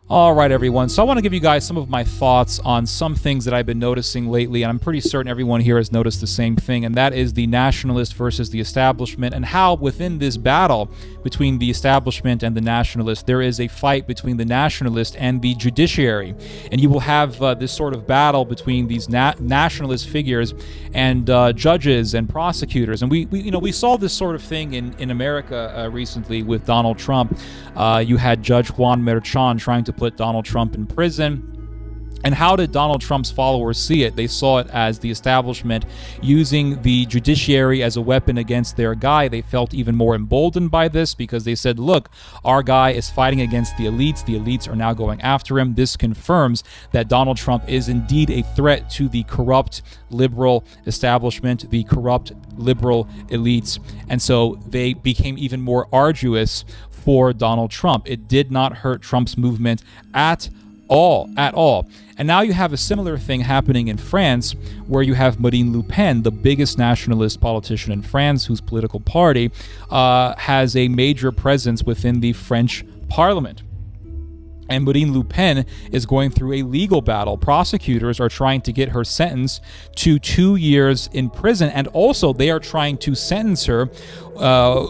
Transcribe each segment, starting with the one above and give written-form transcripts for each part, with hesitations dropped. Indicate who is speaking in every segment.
Speaker 1: All right, everyone. So I want to give you guys some of my thoughts on some things that I've been noticing lately, and I'm pretty certain everyone here has noticed the same thing, and that is the nationalist versus the establishment, and how within this battle between the establishment and the nationalist, there is a fight between the nationalist and the judiciary, and you will have this sort of battle between these nationalist figures and judges and prosecutors, and we saw this sort of thing in America recently with Donald Trump. You had Judge Juan Merchan trying to put Donald Trump in prison. And how did Donald Trump's followers see it? They saw it as the establishment using the judiciary as a weapon against their guy. They felt even more emboldened by this because they said, look, our guy is fighting against the elites. The elites are now going after him. This confirms that Donald Trump is indeed a threat to the corrupt liberal establishment, the corrupt liberal elites. And so they became even more arduous for Donald Trump. It did not hurt Trump's movement at all. And now you have a similar thing happening in France, where you have Marine Le Pen, the biggest nationalist politician in France, whose political party has a major presence within the French parliament. And Marine Le Pen is going through a legal battle. Prosecutors are trying to get her sentenced to 2 years in prison, and also they are trying to sentence her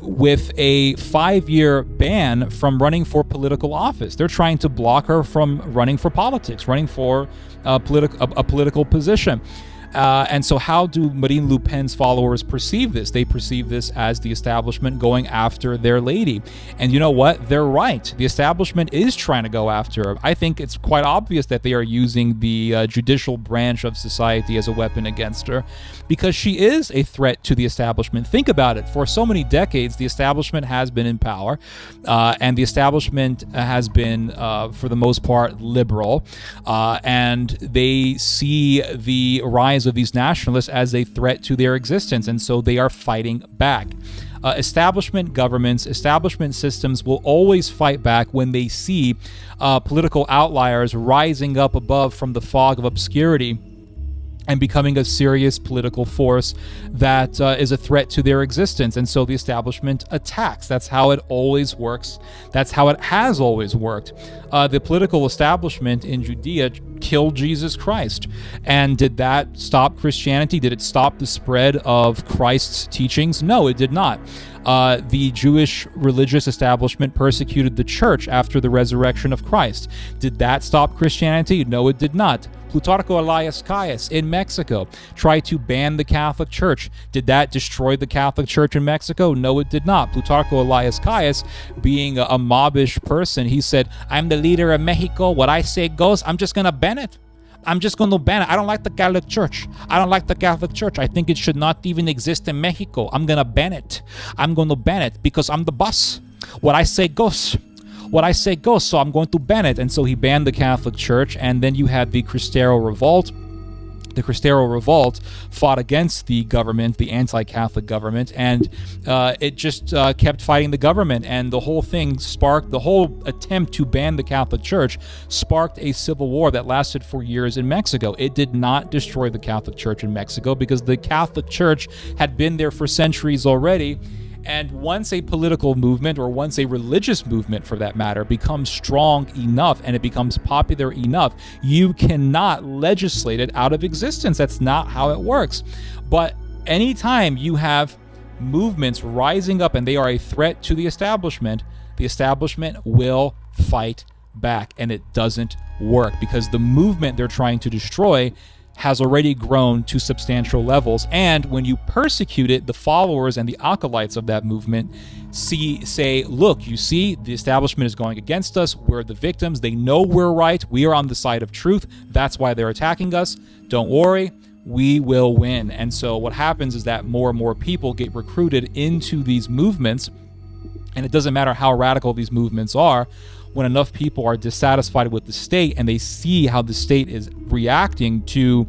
Speaker 1: with a 5-year ban from running for political office. They're trying to block her from running for politics, running for a political position. And so how do Marine Le Pen's followers perceive this? They perceive this as the establishment going after their lady. And you know what? They're right. The establishment is trying to go after her. I think it's quite obvious that they are using the judicial branch of society as a weapon against her, because she is a threat to the establishment. Think about it. For so many decades, the establishment has been in power, and the establishment has been, for the most part, liberal, and they see the rise of these nationalists as a threat to their existence, and so they are fighting back. Establishment governments, establishment systems will always fight back when they see political outliers rising up above from the fog of obscurity and becoming a serious political force that is a threat to their existence. And so the establishment attacks. That's how it always works. That's how it has always worked. The political establishment in Judea killed Jesus Christ. And did that stop Christianity? Did it stop the spread of Christ's teachings? No, it did not. The Jewish religious establishment persecuted the church after the resurrection of Christ. Did that stop Christianity? No, it did not. Plutarco Elias Calles in Mexico tried to ban the Catholic Church. Did that destroy the Catholic Church in Mexico? No, it did not. Plutarco Elias Calles, being a mobbish person, he said, I'm the leader of Mexico. What I say goes. I'm just going to ban it. I'm just going to ban it. I don't like the Catholic Church. I don't like the Catholic Church. I think it should not even exist in Mexico. I'm going to ban it. I'm going to ban it because I'm the boss. What I say goes. What I say goes, so I'm going to ban it. And so he banned the Catholic Church, and then you had the Cristero Revolt. The Cristero Revolt fought against the government, the anti-Catholic government, and it just kept fighting the government, and the whole thing sparked, the whole attempt to ban the Catholic Church sparked a civil war that lasted for years in Mexico. It did not destroy the Catholic Church in Mexico because the Catholic Church had been there for centuries already. And once a political movement, or once a religious movement for that matter, becomes strong enough and it becomes popular enough, you cannot legislate it out of existence. That's not how it works. But anytime you have movements rising up and they are a threat to the establishment will fight back, and it doesn't work because the movement they're trying to destroy has already grown to substantial levels. And when you persecute it, the followers and the acolytes of that movement say, look, you see, the establishment is going against us. We're the victims. They know we're right. We are on the side of truth. That's why they're attacking us. Don't worry. We will win. And so what happens is that more and more people get recruited into these movements. And it doesn't matter how radical these movements are. When enough people are dissatisfied with the state and they see how the state is reacting to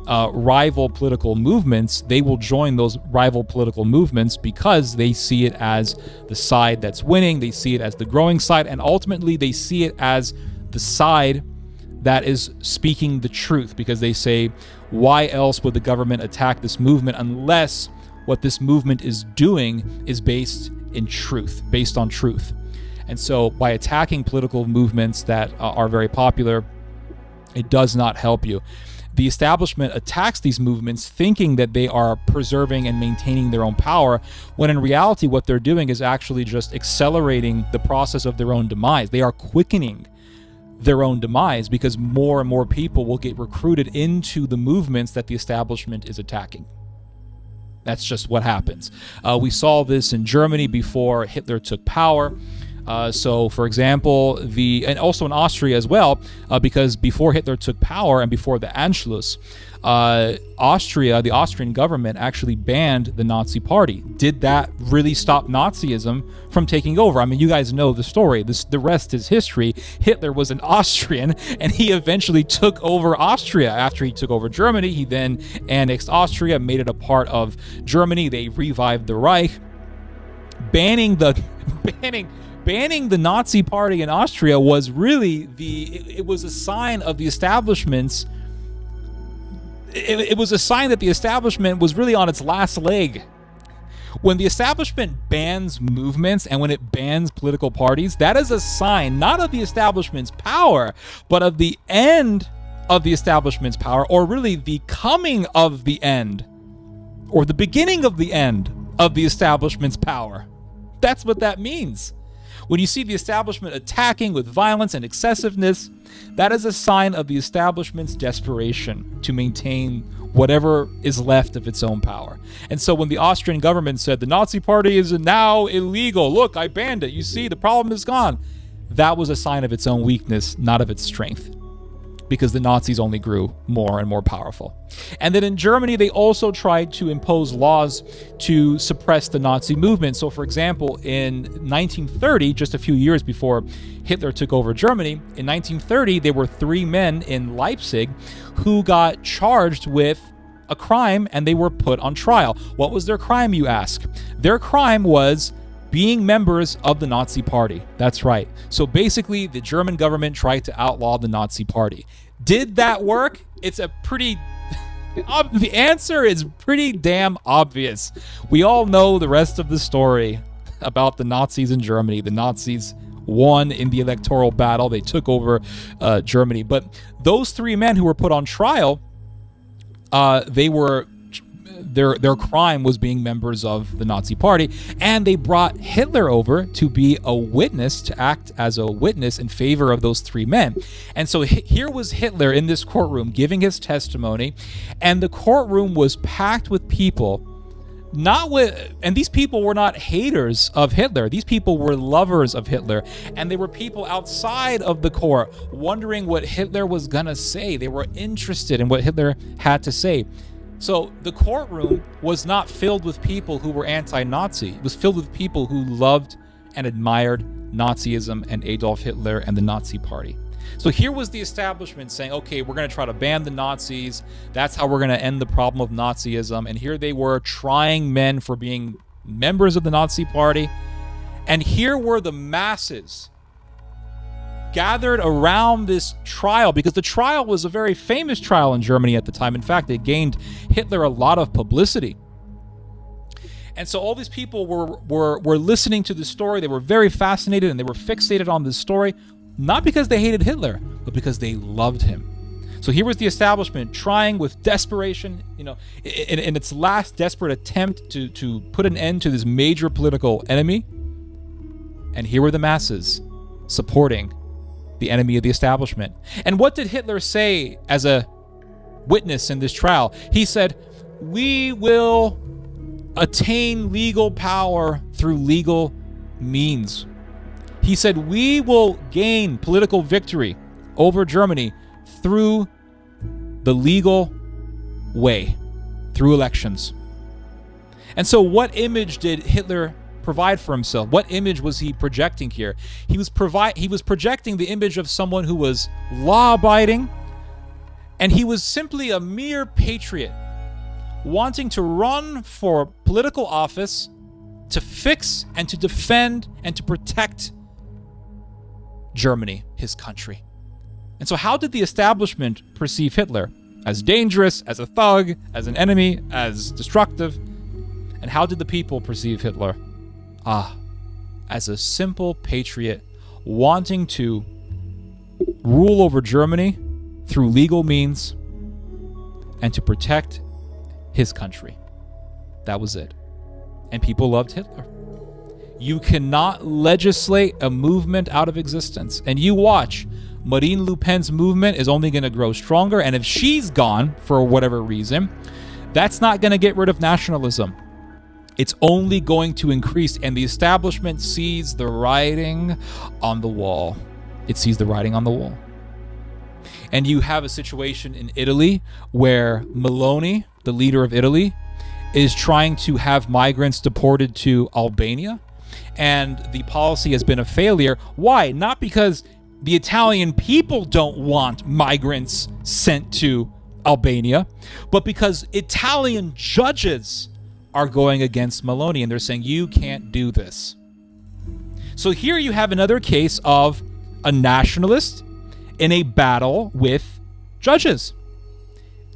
Speaker 1: rival political movements, they will join those rival political movements because they see it as the side that's winning, they see it as the growing side, and ultimately they see it as the side that is speaking the truth, because they say, why else would the government attack this movement unless what this movement is doing is based on truth. And so by attacking political movements that are very popular, it does not help you. The establishment attacks these movements thinking that they are preserving and maintaining their own power, when in reality what they're doing is actually just accelerating the process of their own demise. They are quickening their own demise because more and more people will get recruited into the movements that the establishment is attacking. That's just what happens. We saw this in Germany before Hitler took power. So, for example, and also in Austria as well, because before Hitler took power and before the Anschluss, Austria, the Austrian government, actually banned the Nazi Party. Did that really stop Nazism from taking over? I mean, you guys know the story. The rest is history. Hitler was an Austrian, and he eventually took over Austria. After he took over Germany, he then annexed Austria, made it a part of Germany. They revived the Reich. Banning the Nazi Party in Austria was really it was a sign of the establishment's. It was a sign that the establishment was really on its last leg. When the establishment bans movements and when it bans political parties, that is a sign not of the establishment's power, but of the end of the establishment's power, or really the coming of the end, or the beginning of the end of the establishment's power. That's what that means. When you see the establishment attacking with violence and excessiveness, that is a sign of the establishment's desperation to maintain whatever is left of its own power. And so when the Austrian government said the Nazi Party is now illegal, look, I banned it, you see, the problem is gone, that was a sign of its own weakness, not of its strength, because the Nazis only grew more and more powerful. And then in Germany, they also tried to impose laws to suppress the Nazi movement. So, for example, in 1930, just a few years before Hitler took over Germany, in 1930, there were 3 men in Leipzig who got charged with a crime and they were put on trial. What was their crime, you ask? Their crime was being members of the Nazi Party. That's right. So basically, the German government tried to outlaw the Nazi Party. Did that work? It's a pretty... the answer is pretty damn obvious. We all know the rest of the story about the Nazis in Germany. The Nazis won in the electoral battle. They took over Germany. But those 3 men who were put on trial, their crime was being members of the Nazi Party, and they brought Hitler over to be a witness, to act as a witness in favor of those 3 men. And so here was Hitler in this courtroom giving his testimony, and the courtroom was packed with people, and these people were not haters of Hitler. These people were lovers of Hitler, and they were people outside of the court wondering what Hitler was gonna say. They were interested in what Hitler had to say. So the courtroom was not filled with people who were anti-Nazi. It was filled with people who loved and admired Nazism and Adolf Hitler and the Nazi Party. So here was the establishment saying, okay, we're going to try to ban the Nazis. That's how we're going to end the problem of Nazism. And here they were trying men for being members of the Nazi Party. And here were the masses gathered around this trial, because the trial was a very famous trial in Germany at the time. In fact, it gained Hitler a lot of publicity. And so all these people were listening to the story. They were very fascinated and they were fixated on this story, not because they hated Hitler, but because they loved him. So here was the establishment trying with desperation, in its last desperate attempt to put an end to this major political enemy. And here were the masses supporting the enemy of the establishment. And what did Hitler say as a witness in this trial? He said, "We will attain legal power through legal means." He said, "We will gain political victory over Germany through the legal way, through elections." And so what image did Hitler provide for himself? What image was he projecting here? He was projecting the image of someone who was law-abiding, and he was simply a mere patriot wanting to run for political office to fix and to defend and to protect Germany, his country. And so how did the establishment perceive Hitler? As dangerous, as a thug, as an enemy, as destructive. And how did the people perceive Hitler? as a simple patriot wanting to rule over Germany through legal means and to protect his country. That was it. And people loved Hitler. You cannot legislate a movement out of existence. And you watch, Marine Le Pen's movement is only going to grow stronger. And if she's gone for whatever reason, that's not going to get rid of nationalism. It's only going to increase. And the establishment sees the writing on the wall. It sees the writing on the wall. And you have a situation in Italy where Meloni, the leader of Italy, is trying to have migrants deported to Albania. And the policy has been a failure. Why? Not because the Italian people don't want migrants sent to Albania, but because Italian judges are going against Meloni and they're saying, you can't do this. So here you have another case of a nationalist in a battle with judges.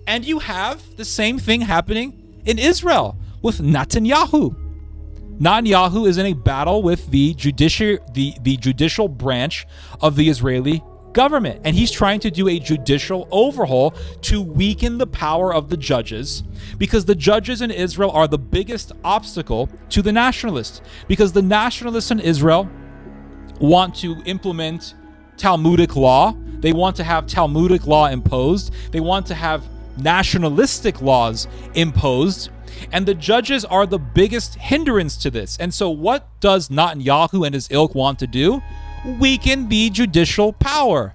Speaker 1: And you have the same thing happening in Israel with Netanyahu. Netanyahu is in a battle with the judicial branch of the Israeli government. And he's trying to do a judicial overhaul to weaken the power of the judges, because the judges in Israel are the biggest obstacle to the nationalists. Because the nationalists in Israel want to implement Talmudic law. They want to have Talmudic law imposed. They want to have nationalistic laws imposed, and the judges are the biggest hindrance to this. And so what does Netanyahu and his ilk want to do? Weaken the judicial power.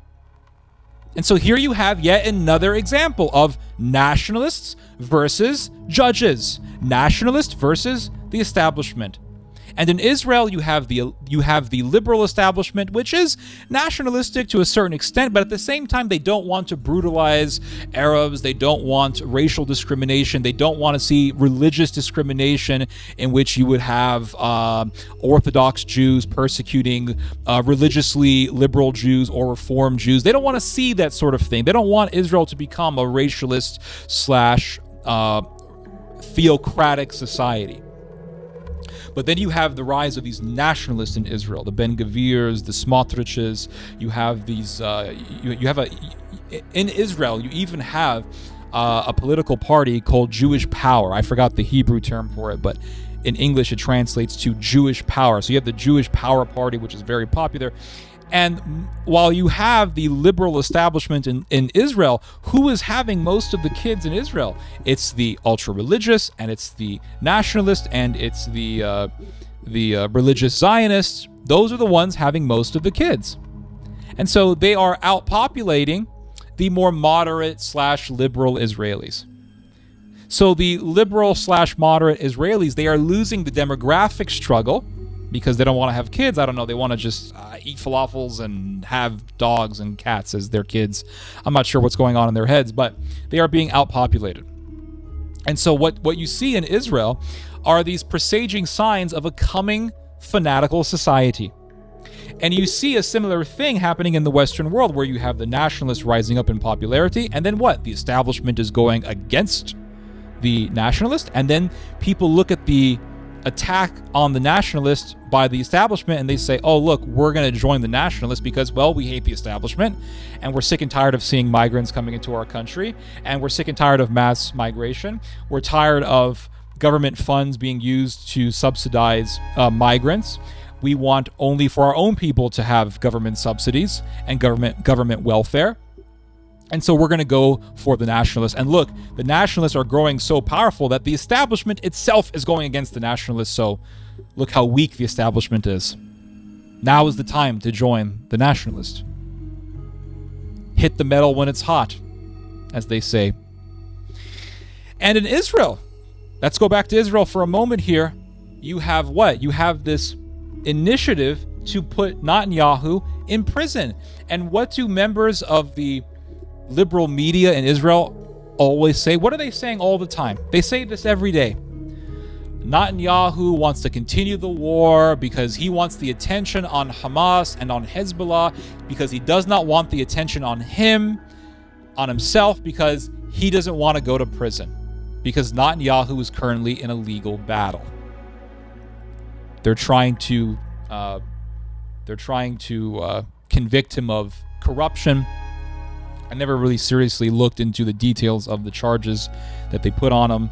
Speaker 1: And so here you have yet another example of nationalists versus judges, nationalist versus the establishment. And in Israel, you have the liberal establishment, which is nationalistic to a certain extent, but at the same time, they don't want to brutalize Arabs. They don't want racial discrimination. They don't want to see religious discrimination in which you would have Orthodox Jews persecuting religiously liberal Jews or Reform Jews. They don't want to see that sort of thing. They don't want Israel to become a racialist / theocratic society. But then you have the rise of these nationalists in Israel, the Ben Gavirs, the Smotriches. You have these. In Israel, you even have a political party called Jewish Power. I forgot the Hebrew term for it, but in English it translates to Jewish Power. So you have the Jewish Power Party, which is very popular. And while you have the liberal establishment in Israel, who is having most of the kids in Israel? It's the ultra-religious, and it's the nationalist, and it's the religious Zionists. Those are the ones having most of the kids. And so they are outpopulating the more moderate / liberal Israelis. So the liberal / moderate Israelis, they are losing the demographic struggle, because they don't want to have kids. I don't know. They want to just eat falafels and have dogs and cats as their kids. I'm not sure what's going on in their heads, but they are being outpopulated. And so what you see in Israel are these presaging signs of a coming fanatical society. And you see a similar thing happening in the Western world, where you have the nationalists rising up in popularity, and then what? The establishment is going against the nationalist, and then people look at the attack on the nationalist by the establishment and they say, oh, look, we're going to join the nationalists because, well, we hate the establishment and we're sick and tired of seeing migrants coming into our country, and we're sick and tired of mass migration. We're tired of government funds being used to subsidize migrants. We want only for our own people to have government subsidies and government welfare. And so we're going to go for the nationalists. And look, the nationalists are growing so powerful that the establishment itself is going against the nationalists. So look how weak the establishment is. Now is the time to join the nationalists. Hit the metal when it's hot, as they say. And in Israel, let's go back to Israel for a moment here. You have what? You have this initiative to put Netanyahu in prison. And what do members of the liberal media in Israel always say? What are they saying all the time? They say this every day. Netanyahu wants to continue the war because he wants the attention on Hamas and on Hezbollah, because he does not want the attention on himself, because he doesn't want to go to prison, because Netanyahu is currently in a legal battle. They're trying to They're trying to convict him of corruption. I never really seriously looked into the details of the charges that they put on him,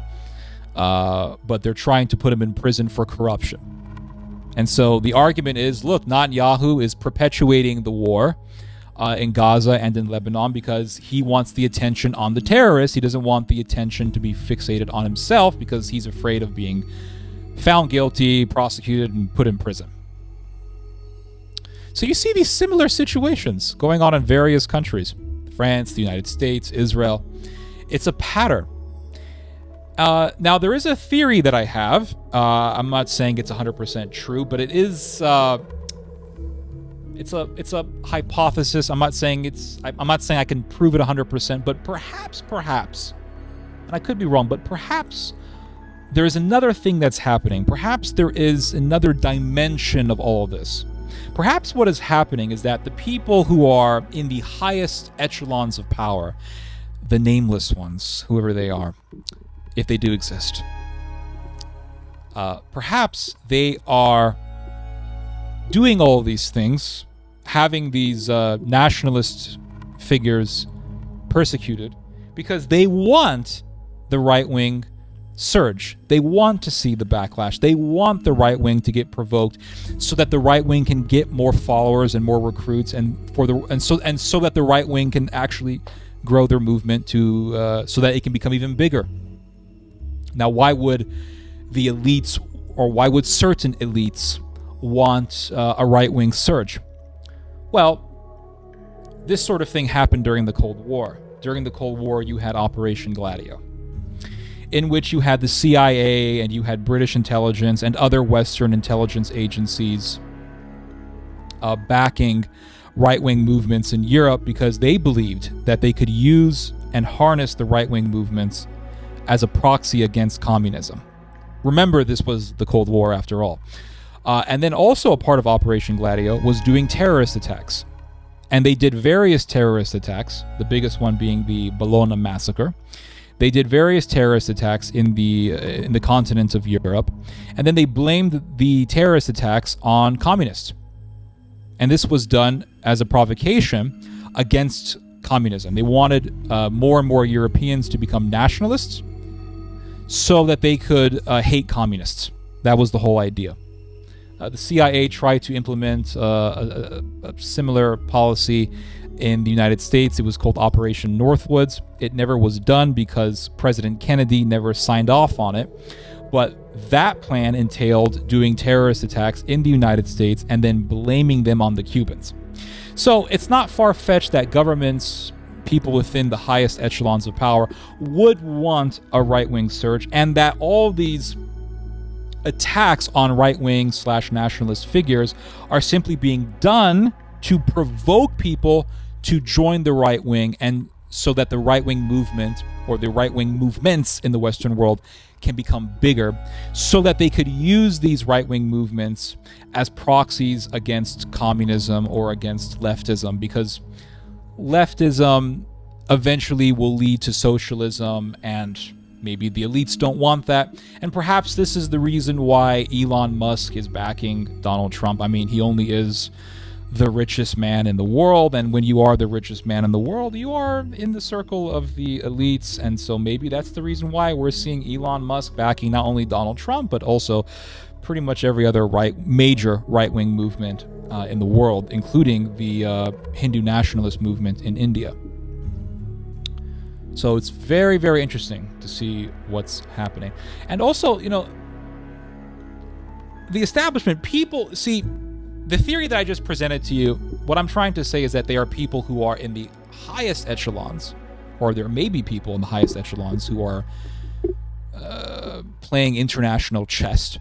Speaker 1: but they're trying to put him in prison for corruption. And so the argument is, look, Netanyahu is perpetuating the war in Gaza and in Lebanon because he wants the attention on the terrorists. He doesn't want the attention to be fixated on himself because he's afraid of being found guilty, prosecuted, and put in prison. So you see these similar situations going on in various countries. France, the United States, Israel. It's a pattern. Now, there is a theory that I have. I'm not saying it's 100% true, but it is. It's a hypothesis. I'm not saying I can prove it 100%, but perhaps, and I could be wrong, but perhaps there is another thing that's happening. Perhaps there is another dimension of all of this. Perhaps what is happening is that the people who are in the highest echelons of power, the nameless ones, whoever they are, if they do exist, perhaps they are doing all these things, having these nationalist figures persecuted because they want the right-wing surge. They want to see the backlash. They want the right wing to get provoked so that the right wing can get more followers and more recruits, and so that the right wing can actually grow their movement to so that it can become even bigger. Now, why would the elites, or why would certain elites want a right wing surge? Well, this sort of thing happened during the Cold War. During the Cold War, you had Operation Gladio, in which you had the CIA and you had British intelligence and other Western intelligence agencies backing right-wing movements in Europe because they believed that they could use and harness the right-wing movements as a proxy against communism. Remember, this was the Cold War after all. And then also a part of Operation Gladio was doing terrorist attacks. And they did various terrorist attacks, the biggest one being the Bologna massacre. They did various terrorist attacks in the continent of Europe, and then they blamed the terrorist attacks on communists. And this was done as a provocation against communism. They wanted more and more Europeans to become nationalists so that they could hate communists. That was the whole idea. The CIA tried to implement a similar policy in the United States. It was called Operation Northwoods. It never was done because President Kennedy never signed off on it. But that plan entailed doing terrorist attacks in the United States and then blaming them on the Cubans. So it's not far-fetched that governments, people within the highest echelons of power, would want a right-wing surge, and that all these attacks on right-wing / nationalist figures are simply being done to provoke people to join the right wing, and so that the right wing movement, or the right wing movements in the Western world, can become bigger, so that they could use these right wing movements as proxies against communism or against leftism, because leftism eventually will lead to socialism, and maybe the elites don't want that. And perhaps this is the reason why Elon Musk is backing Donald Trump. I mean, he only is the richest man in the world, and when you are the richest man in the world, you are in the circle of the elites, and so maybe that's the reason why we're seeing Elon Musk backing not only Donald Trump, but also pretty much every other major right-wing movement in the world, including the Hindu nationalist movement in India. So it's very, very interesting to see what's happening. And also, you know, the establishment, people, see, the theory that I just presented to you, what I'm trying to say is that they are people who are in the highest echelons, or there may be people in the highest echelons who are playing international chess.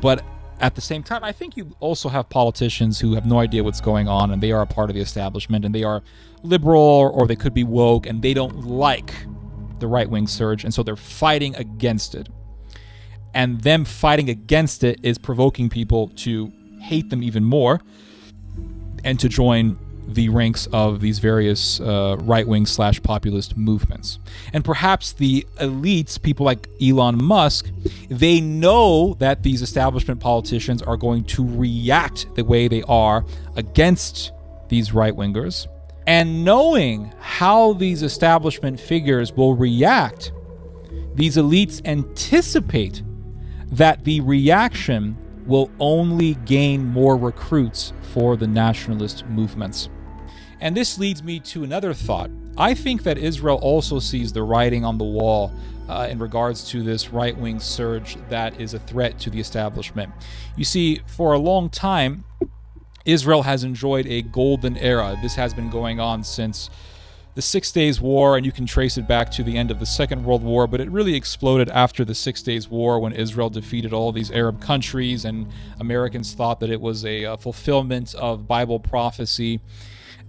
Speaker 1: But at the same time, I think you also have politicians who have no idea what's going on, and they are a part of the establishment, and they are liberal, or they could be woke, and they don't like the right-wing surge, and so they're fighting against it. And them fighting against it is provoking people to hate them even more and to join the ranks of these various right-wing / populist movements. And perhaps the elites, people like Elon Musk, they know that these establishment politicians are going to react the way they are against these right-wingers. And knowing how these establishment figures will react, these elites anticipate that the reaction will only gain more recruits for the nationalist movements. And this leads me to another thought. I think that Israel also sees the writing on the wall in regards to this right-wing surge that is a threat to the establishment. You see, for a long time, Israel has enjoyed a golden era. This has been going on since the 6 Days War, and you can trace it back to the end of the Second World War, but it really exploded after the 6 Days War when Israel defeated all these Arab countries, and Americans thought that it was a fulfillment of Bible prophecy.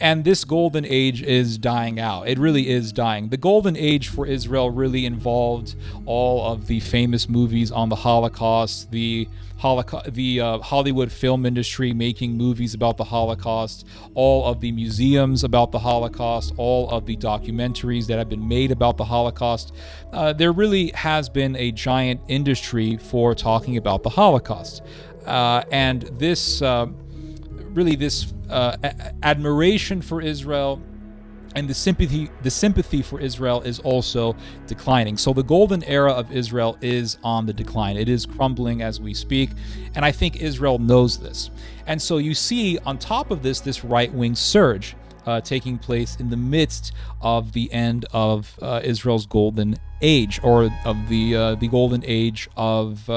Speaker 1: And this golden age is dying out. It really is dying. The golden age for Israel really involved all of the famous movies on the Holocaust, the Hollywood film industry making movies about the Holocaust, all of the museums about the Holocaust, all of the documentaries that have been made about the Holocaust. There really has been a giant industry for talking about the Holocaust. And this admiration for Israel and the sympathy for Israel is also declining. So the golden era of Israel is on the decline. It is crumbling as we speak, and I think Israel knows this. And so you see, on top of this right-wing surge taking place in the midst of the end of Israel's golden age, or of the golden age of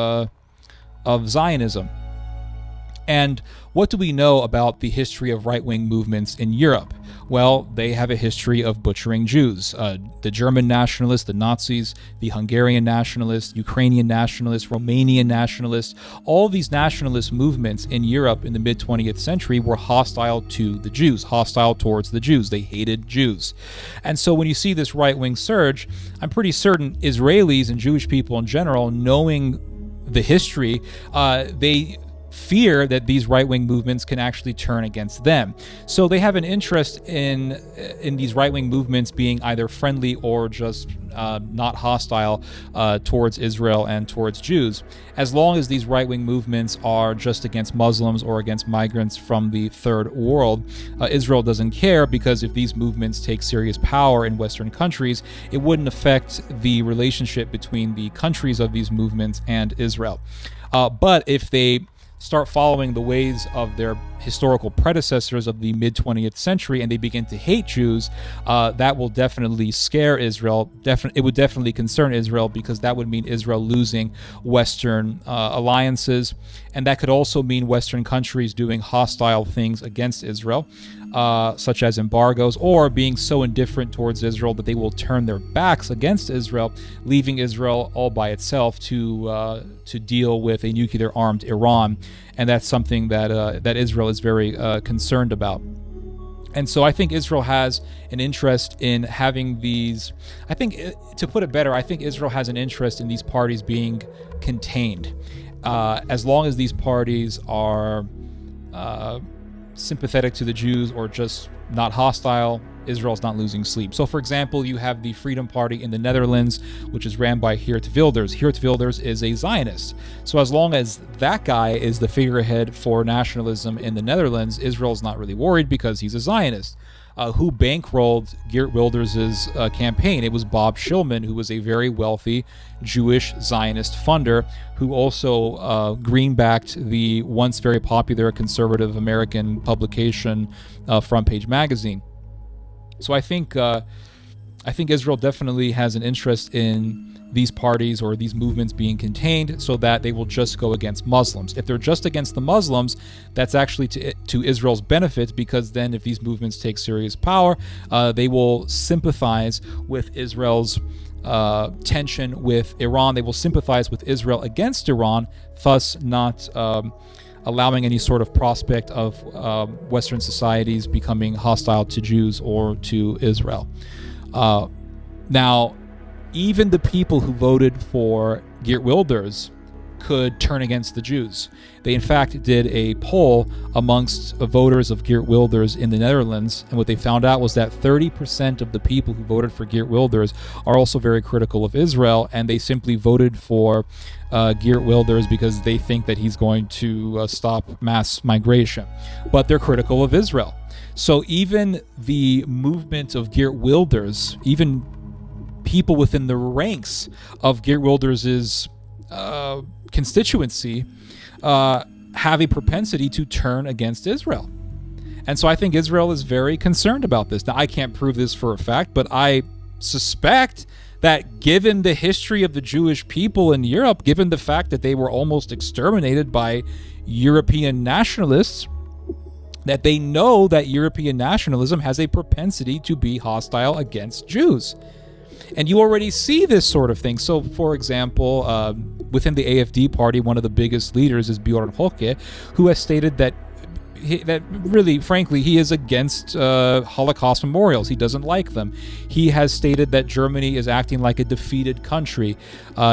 Speaker 1: Zionism. And what do we know about the history of right-wing movements in Europe? Well, they have a history of butchering Jews. The German nationalists, the Nazis, the Hungarian nationalists, Ukrainian nationalists, Romanian nationalists, all these nationalist movements in Europe in the mid-20th century were hostile to the Jews, hostile towards the Jews. They hated Jews. And so when you see this right-wing surge, I'm pretty certain Israelis and Jewish people in general, knowing the history, they fear that these right-wing movements can actually turn against them. So they have an interest in these right-wing movements being either friendly or just not hostile towards Israel and towards Jews. As long as these right-wing movements are just against Muslims or against migrants from the Third World, Israel doesn't care, because if these movements take serious power in Western countries, it wouldn't affect the relationship between the countries of these movements and Israel. But if they start following the ways of their historical predecessors of the mid-20th century and they begin to hate Jews, that will definitely scare Israel. It would definitely concern Israel, because that would mean Israel losing Western alliances, and that could also mean Western countries doing hostile things against Israel, such as embargoes, or being so indifferent towards Israel that they will turn their backs against Israel, leaving Israel all by itself to deal with a nuclear-armed Iran. And that's something that Israel is very concerned about. And so I think Israel has an interest in having these, to put it better, I think Israel has an interest in these parties being contained. As long as these parties are sympathetic to the Jews or just not hostile, Israel's not losing sleep. So, for example, you have the Freedom Party in the Netherlands, which is ran by Geert Wilders. Geert Wilders is a Zionist. So as long as that guy is the figurehead for nationalism in the Netherlands, Israel's not really worried, because he's a Zionist. Who bankrolled Geert Wilders' campaign? It was Bob Shillman, who was a very wealthy Jewish Zionist funder, who also greenbacked the once very popular conservative American publication Front Page Magazine. So I think Israel definitely has an interest in these parties or these movements being contained, so that they will just go against Muslims. If they're just against the Muslims, that's actually to Israel's benefit, because then if these movements take serious power, they will sympathize with Israel's tension with Iran. They will sympathize with Israel against Iran, thus not allowing any sort of prospect of Western societies becoming hostile to Jews or to Israel. Now, even the people who voted for Geert Wilders could turn against the Jews. They in fact did a poll amongst voters of Geert Wilders in the Netherlands, and what they found out was that 30% of the people who voted for Geert Wilders are also very critical of Israel, and they simply voted for Geert Wilders because they think that he's going to stop mass migration. But they're critical of Israel. So even the movement of Geert Wilders, even people within the ranks of Geert Wilders' constituency have a propensity to turn against Israel. And so I think Israel is very concerned about this. Now, I can't prove this for a fact, but I suspect that given the history of the Jewish people in Europe, given the fact that they were almost exterminated by European nationalists, that they know that European nationalism has a propensity to be hostile against Jews. And you already see this sort of thing. So, for example, within the AfD party, one of the biggest leaders is Bjorn Höcke, who has stated that really, frankly, he is against Holocaust memorials. He doesn't like them. He has stated that Germany is acting like a defeated country.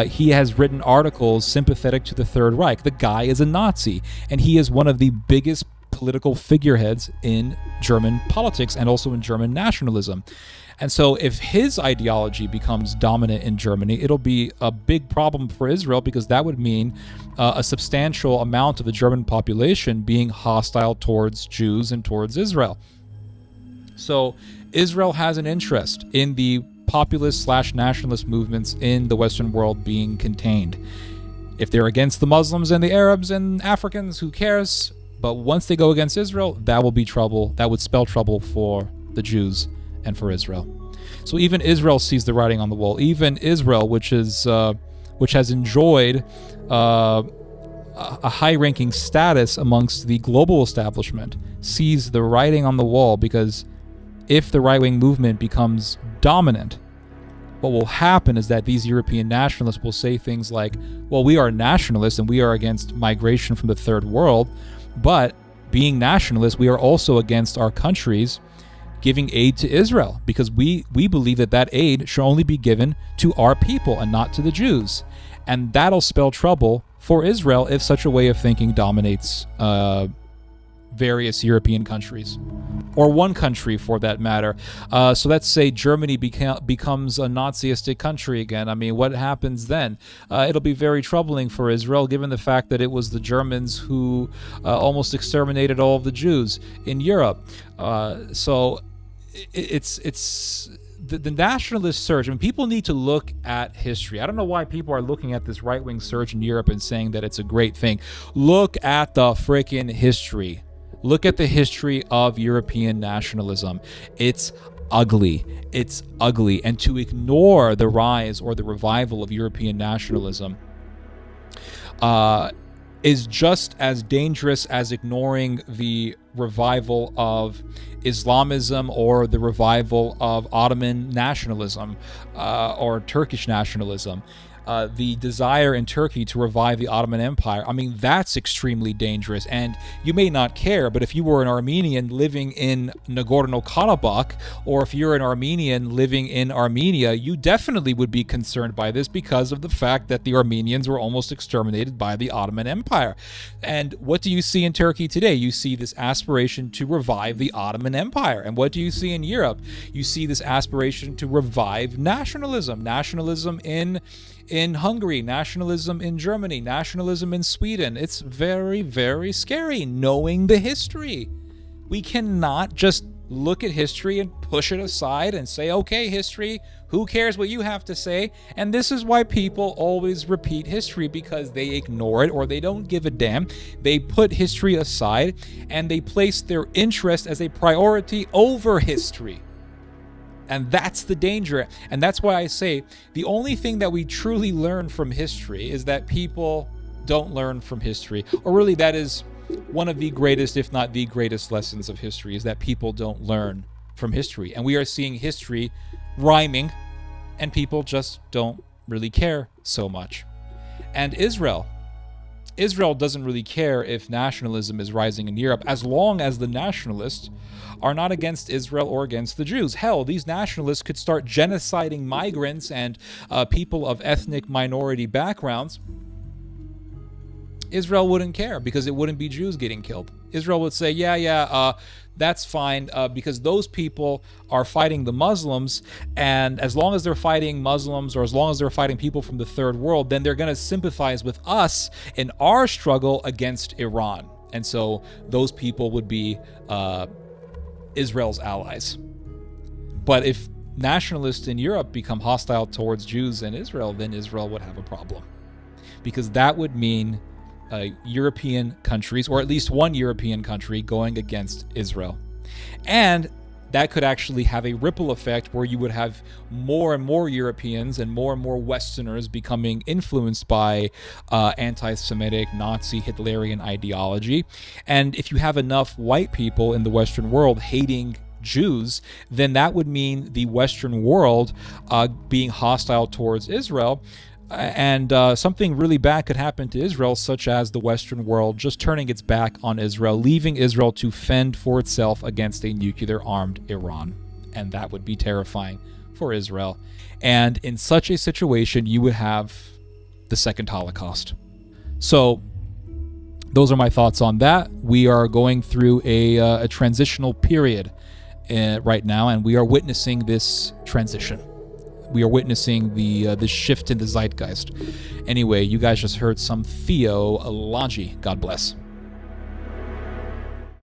Speaker 1: He has written articles sympathetic to the Third Reich. The guy is a Nazi, and he is one of the biggest political figureheads in German politics and also in German nationalism. And so if his ideology becomes dominant in Germany, it'll be a big problem for Israel, because that would mean a substantial amount of the German population being hostile towards Jews and towards Israel. So Israel has an interest in the populist/nationalist movements in the Western world being contained. If they're against the Muslims and the Arabs and Africans, who cares? But once they go against Israel, that will be trouble. That would spell trouble for the Jews and for Israel. So even Israel sees the writing on the wall. Even Israel, which has enjoyed a high-ranking status amongst the global establishment, sees the writing on the wall, because if the right-wing movement becomes dominant, what will happen is that these European nationalists will say things like, well, we are nationalists and we are against migration from the third world, but being nationalists, we are also against our countries giving aid to Israel, because we believe that aid should only be given to our people and not to the Jews. And that'll spell trouble for Israel if such a way of thinking dominates various European countries, or one country for that matter. So let's say Germany becomes a Nazistic country again. I mean, what happens then? It'll be very troubling for Israel, given the fact that it was the Germans who almost exterminated all of the Jews in Europe. So it's the nationalist surge. I mean, people need to look at history. I don't know why people are looking at this right-wing surge in Europe and saying that it's a great thing. Look at the freaking history. Look at the history of European nationalism. It's ugly. It's ugly. And to ignore the rise or the revival of European nationalism is just as dangerous as ignoring the revival of Islamism or the revival of Ottoman nationalism or Turkish nationalism. The desire in Turkey to revive the Ottoman Empire, I mean, that's extremely dangerous. And you may not care, but if you were an Armenian living in Nagorno-Karabakh, or if you're an Armenian living in Armenia, you definitely would be concerned by this, because of the fact that the Armenians were almost exterminated by the Ottoman Empire. And what do you see in Turkey today? You see this aspiration to revive the Ottoman Empire. And what do you see in Europe? You see this aspiration to revive nationalism. Nationalism in Hungary, nationalism in Germany, nationalism in Sweden. It's very, very scary knowing the history. We cannot just look at history and push it aside and say, okay, history, who cares what you have to say? And this is why people always repeat history, because they ignore it or they don't give a damn. They put history aside and they place their interest as a priority over history. And that's the danger. And that's why I say the only thing that we truly learn from history is that people don't learn from history. Or really, that is one of the greatest, if not the greatest lessons of history, is that people don't learn from history. And we are seeing history rhyming, and people just don't really care so much. And Israel doesn't really care if nationalism is rising in Europe, as long as the nationalists are not against Israel or against the Jews. Hell, these nationalists could start genociding migrants and people of ethnic minority backgrounds, Israel wouldn't care because it wouldn't be Jews getting killed. Israel would say, that's fine because those people are fighting the Muslims, and as long as they're fighting Muslims or as long as they're fighting people from the third world, then they're going to sympathize with us in our struggle against Iran. And so those people would be Israel's allies. But if nationalists in Europe become hostile towards Jews in Israel, then Israel would have a problem. Because that would mean European countries, or at least one European country, going against Israel. And that could actually have a ripple effect where you would have more and more Europeans and more Westerners becoming influenced by anti-Semitic, Nazi, Hitlerian ideology. And if you have enough white people in the Western world hating Jews, then that would mean the Western world being hostile towards Israel. And something really bad could happen to Israel, such as the Western world just turning its back on Israel, leaving Israel to fend for itself against a nuclear-armed Iran. And that would be terrifying for Israel. And in such a situation, you would have the second Holocaust. So those are my thoughts on that. We are going through a transitional period right now, and we are witnessing this transition. We are witnessing the shift in the zeitgeist. Anyway, you guys just heard some theology. God bless.